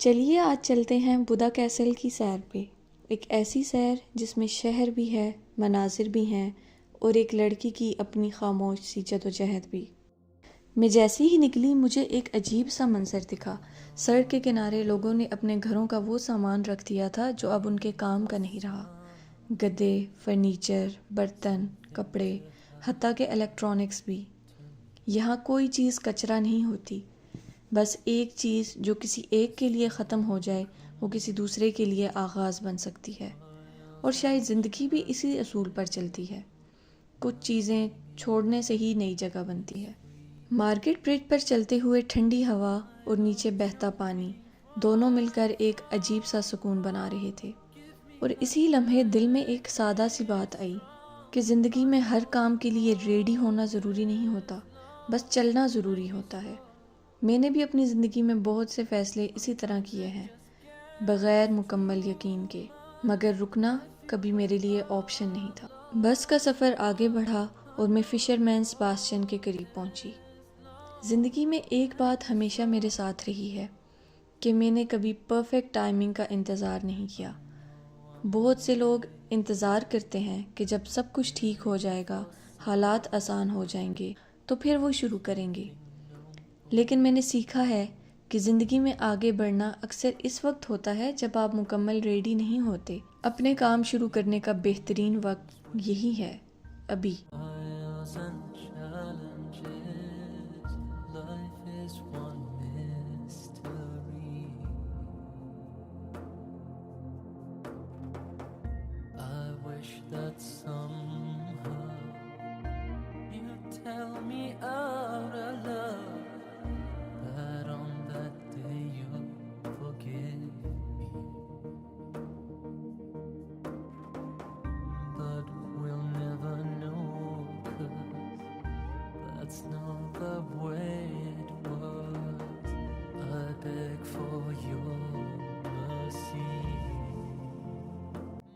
چلیے آج چلتے ہیں بدا کیسل کی سیر پہ، ایک ایسی سیر جس میں شہر بھی ہے، مناظر بھی ہیں اور ایک لڑکی کی اپنی خاموش سی جدوجہد بھی۔ میں جیسی ہی نکلی مجھے ایک عجیب سا منظر دکھا۔ سڑک کے کنارے لوگوں نے اپنے گھروں کا وہ سامان رکھ دیا تھا جو اب ان کے کام کا نہیں رہا۔ گدے، فرنیچر، برتن، کپڑے، حتیٰ کہ الیکٹرانکس بھی۔ یہاں کوئی چیز کچرا نہیں ہوتی، بس ایک چیز جو کسی ایک کے لیے ختم ہو جائے وہ کسی دوسرے کے لیے آغاز بن سکتی ہے، اور شاید زندگی بھی اسی اصول پر چلتی ہے، کچھ چیزیں چھوڑنے سے ہی نئی جگہ بنتی ہے۔ مارکیٹ بریڈ پر چلتے ہوئے ٹھنڈی ہوا اور نیچے بہتا پانی دونوں مل کر ایک عجیب سا سکون بنا رہے تھے، اور اسی لمحے دل میں ایک سادہ سی بات آئی کہ زندگی میں ہر کام کے لیے ریڈی ہونا ضروری نہیں ہوتا، بس چلنا ضروری ہوتا ہے۔ میں نے بھی اپنی زندگی میں بہت سے فیصلے اسی طرح کیے ہیں، بغیر مکمل یقین کے، مگر رکنا کبھی میرے لیے آپشن نہیں تھا۔ بس کا سفر آگے بڑھا اور میں فشر مینز باسٹن کے قریب پہنچی۔ زندگی میں ایک بات ہمیشہ میرے ساتھ رہی ہے کہ میں نے کبھی پرفیکٹ ٹائمنگ کا انتظار نہیں کیا۔ بہت سے لوگ انتظار کرتے ہیں کہ جب سب کچھ ٹھیک ہو جائے گا، حالات آسان ہو جائیں گے تو پھر وہ شروع کریں گے، لیکن میں نے سیکھا ہے کہ زندگی میں آگے بڑھنا اکثر اس وقت ہوتا ہے جب آپ مکمل ریڈی نہیں ہوتے۔ اپنے کام شروع کرنے کا بہترین وقت یہی ہے، ابھی۔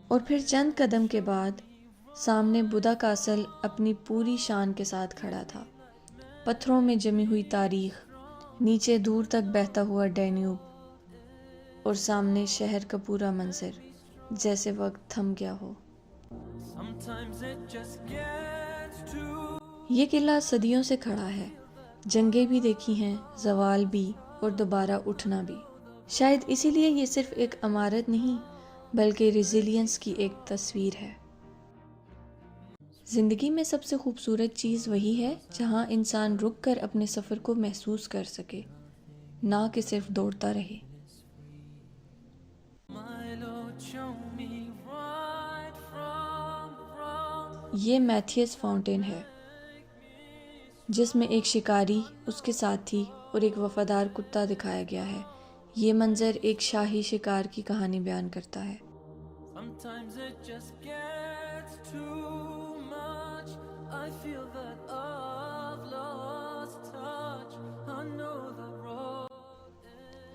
اور پھر چند قدم کے بعد سامنے بدا کاسل اپنی پوری شان کے ساتھ کھڑا تھا، پتھروں میں جمی ہوئی تاریخ، نیچے دور تک بہتا ہوا ڈینیوب، اور سامنے شہر کا پورا منظر، جیسے وقت تھم گیا ہو۔ یہ قلعہ صدیوں سے کھڑا ہے، جنگیں بھی دیکھی ہیں، زوال بھی، اور دوبارہ اٹھنا بھی۔ شاید اسی لیے یہ صرف ایک عمارت نہیں بلکہ ریزیلینس کی ایک تصویر ہے۔ زندگی میں سب سے خوبصورت چیز وہی ہے جہاں انسان رک کر اپنے سفر کو محسوس کر سکے، نہ کہ صرف دوڑتا رہے۔ یہ میتھیس فاؤنٹین ہے، جس میں ایک شکاری، اس کے ساتھی اور ایک وفادار کتا دکھایا گیا ہے۔ یہ منظر ایک شاہی شکار کی کہانی بیان کرتا ہے۔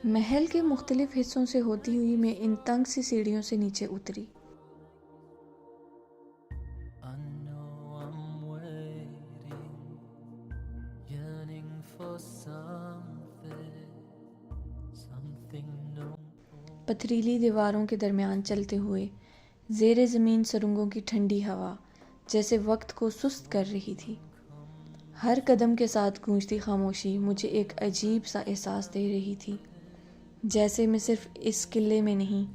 محل کے مختلف حصوں سے ہوتی ہوئی میں ان تنگ سی سیڑھیوں سے نیچے اتری۔ پتھریلی دیواروں کے درمیان چلتے ہوئے، زیر زمین سرنگوں کی ٹھنڈی ہوا جیسے وقت کو سست کر رہی تھی۔ ہر قدم کے ساتھ گونجتی خاموشی مجھے ایک عجیب سا احساس دے رہی تھی، جیسے میں صرف اس قلعے میں نہیں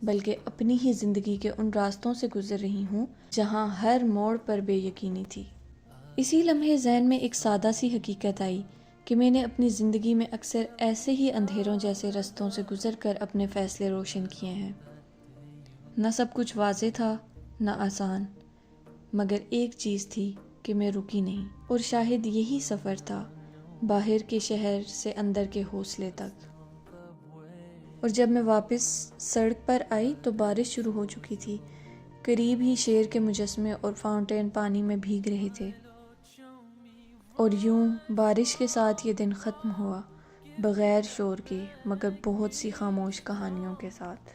بلکہ اپنی ہی زندگی کے ان راستوں سے گزر رہی ہوں جہاں ہر موڑ پر بے یقینی تھی۔ اسی لمحے ذہن میں ایک سادہ سی حقیقت آئی کہ میں نے اپنی زندگی میں اکثر ایسے ہی اندھیروں جیسے رستوں سے گزر کر اپنے فیصلے روشن کیے ہیں۔ نہ سب کچھ واضح تھا، نہ آسان، مگر ایک چیز تھی کہ میں رکی نہیں، اور شاید یہی سفر تھا، باہر کے شہر سے اندر کے حوصلے تک۔ اور جب میں واپس سڑک پر آئی تو بارش شروع ہو چکی تھی، قریب ہی شیر کے مجسمے اور فاؤنٹین پانی میں بھیگ رہے تھے۔ اور یوں بارش کے ساتھ یہ دن ختم ہوا، بغیر شور کے مگر بہت سی خاموش کہانیوں کے ساتھ۔